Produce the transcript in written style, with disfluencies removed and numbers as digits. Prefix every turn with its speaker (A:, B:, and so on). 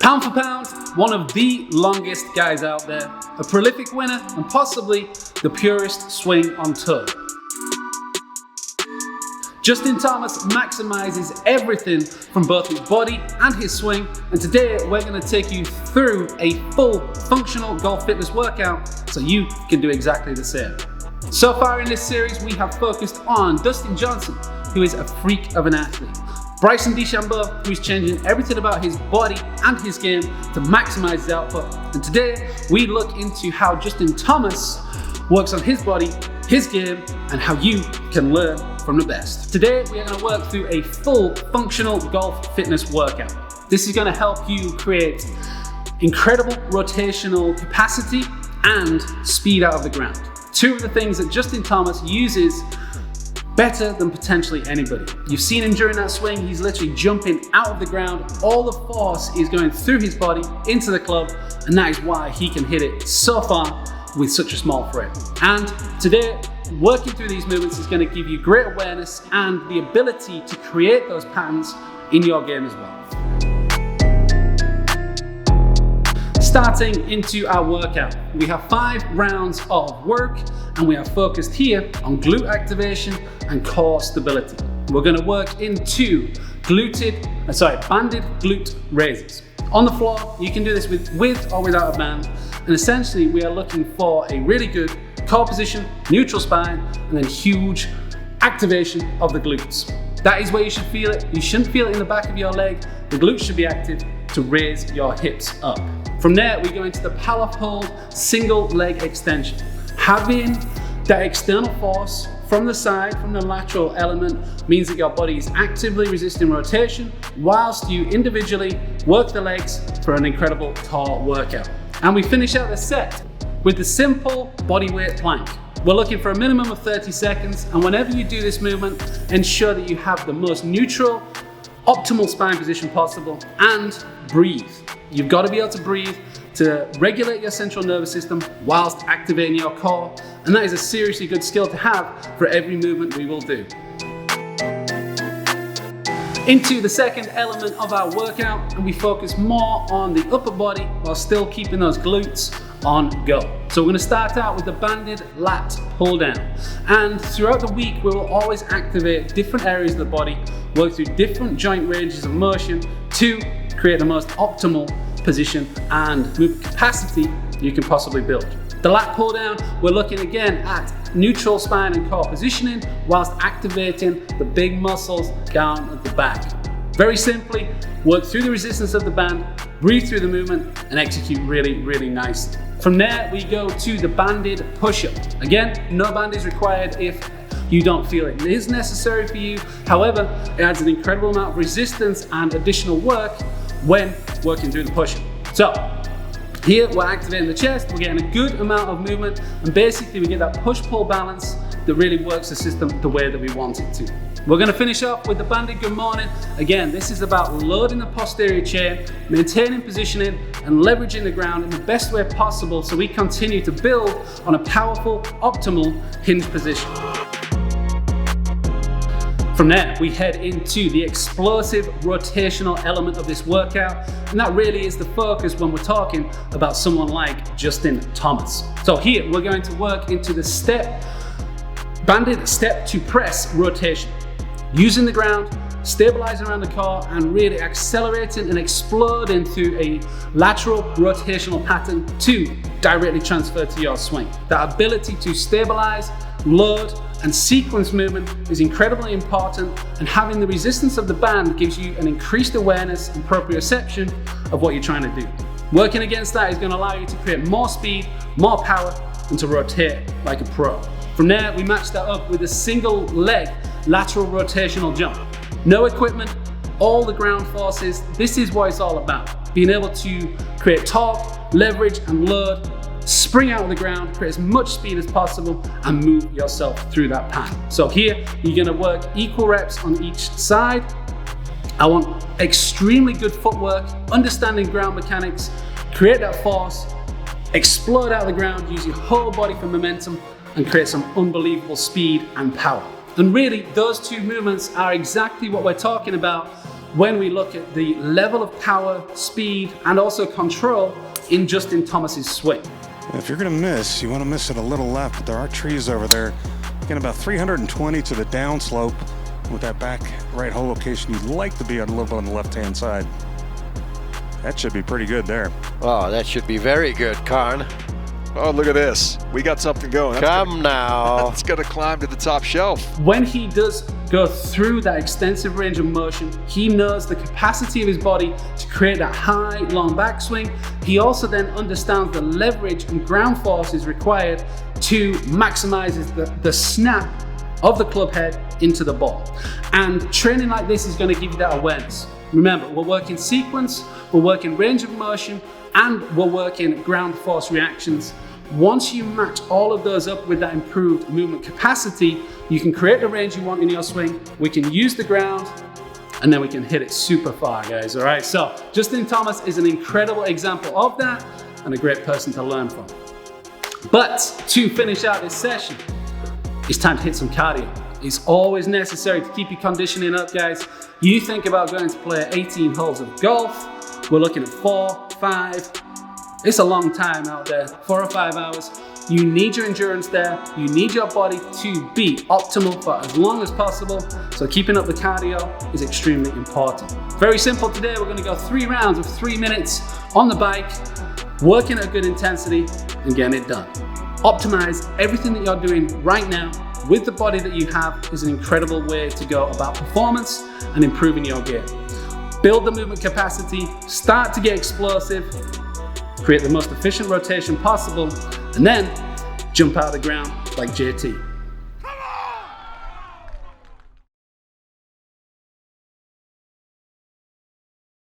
A: Pound for pound, one of the longest guys out there, a prolific winner and possibly the purest swing on tour. Justin Thomas maximizes everything from both his body and his swing, and today we're going to take you through a full functional golf fitness workout so you can do exactly the same. So far in this series we have focused on Dustin Johnson, who is a freak of an athlete, Bryson DeChambeau, who is changing everything about his body and his game to maximize his output, and today we look into how Justin Thomas works on his body, his game, and how you can learn from the best. Today we are going to work through a full functional golf fitness workout. This is going to help you create incredible rotational capacity and speed out of the ground. Two of the things that Justin Thomas uses better than potentially anybody. You've seen him during that swing, he's literally jumping out of the ground. All the force is going through his body into the club, and that is why he can hit it so far with such a small frame. And today, working through these movements is going to give you great awareness and the ability to create those patterns in your game as well. Starting into our workout, we have 5 rounds of work, and we are focused here on glute activation and core stability. We're going to work into banded glute raises. On the floor, you can do this with or without a band, and essentially we are looking for a really good core position, neutral spine, and then huge activation of the glutes. That is where you should feel it. You shouldn't feel it in the back of your leg. The glutes should be active to raise your hips up. From there, we go into the power hold single leg extension. Having that external force from the side, from the lateral element, means that your body is actively resisting rotation whilst you individually work the legs for an incredible core workout. And we finish out the set with the simple bodyweight plank. We're looking for a minimum of 30 seconds, and whenever you do this movement, ensure that you have the most neutral, optimal spine position possible, and breathe. You've got to be able to breathe to regulate your central nervous system whilst activating your core, and that is a seriously good skill to have for every movement we will do. Into the second element of our workout, and we focus more on the upper body while still keeping those glutes on go. So we're going to start out with the banded lat pull down, and throughout the week we will always activate different areas of the body, work through different joint ranges of motion to create the most optimal position and movement capacity you can possibly build. The lat pull down, we're looking again at neutral spine and core positioning whilst activating the big muscles down at the back. Very simply, work through the resistance of the band, breathe through the movement, and execute really, really nicely. From there, we go to the banded push-up. Again, no band is required if you don't feel it is necessary for you. However, it adds an incredible amount of resistance and additional work when working through the push-up. So, here we're activating the chest, we're getting a good amount of movement, and basically we get that push-pull balance that really works the system the way that we want it to. We're going to finish off with the banded good morning. Again, this is about loading the posterior chain, maintaining positioning, and leveraging the ground in the best way possible so we continue to build on a powerful, optimal hinge position. From there, we head into the explosive rotational element of this workout, and that really is the focus when we're talking about someone like Justin Thomas. So here, we're going to work into the banded step to press rotation, using the ground, stabilizing around the core, and really accelerating and exploding through a lateral rotational pattern to directly transfer to your swing. That ability to stabilize, load, and sequence movement is incredibly important, and having the resistance of the band gives you an increased awareness and proprioception of what you're trying to do. Working against that is going to allow you to create more speed, more power, and to rotate like a pro. From there, we match that up with a single leg lateral rotational jump. No equipment, all the ground forces. This is what it's all about. Being able to create torque, leverage, and load, spring out of the ground, create as much speed as possible, and move yourself through that pattern. So here, you're gonna work equal reps on each side. I want extremely good footwork, understanding ground mechanics, create that force, explode out of the ground, use your whole body for momentum, and create some unbelievable speed and power. And really, those two movements are exactly what we're talking about when we look at the level of power, speed, and also control in Justin Thomas's swing.
B: If you're going to miss, you want to miss it a little left, but there are trees over there. Getting about 320 to the downslope with that back right hole location. You'd like to be a little bit on the left-hand side. That should be pretty good there.
C: Oh, that should be very good, Karn.
D: Oh, look at this. We got something going.
C: Come now.
D: It's going to climb to the top shelf.
A: When he does go through that extensive range of motion, he knows the capacity of his body to create that high, long backswing. He also then understands the leverage and ground forces required to maximize the snap of the club head into the ball. And training like this is going to give you that awareness. Remember, we're working sequence, we're working range of motion, and we're working ground force reactions. Once you match all of those up with that improved movement capacity, you can create the range you want in your swing. We can use the ground, and then we can hit it super far, guys. All right, so Justin Thomas is an incredible example of that and a great person to learn from. But to finish out this session, it's time to hit some cardio. It's always necessary to keep your conditioning up, guys. You think about going to play 18 holes of golf. We're looking at 4, 5. It's a long time out there, 4 or 5 hours. You need your endurance there. You need your body to be optimal for as long as possible. So keeping up the cardio is extremely important. Very simple today. We're going to go 3 rounds of 3 minutes on the bike, working at a good intensity and getting it done. Optimize everything that you're doing right now with the body that you have is an incredible way to go about performance and improving your game. Build the movement capacity, start to get explosive, create the most efficient rotation possible, and then jump out of the ground like JT.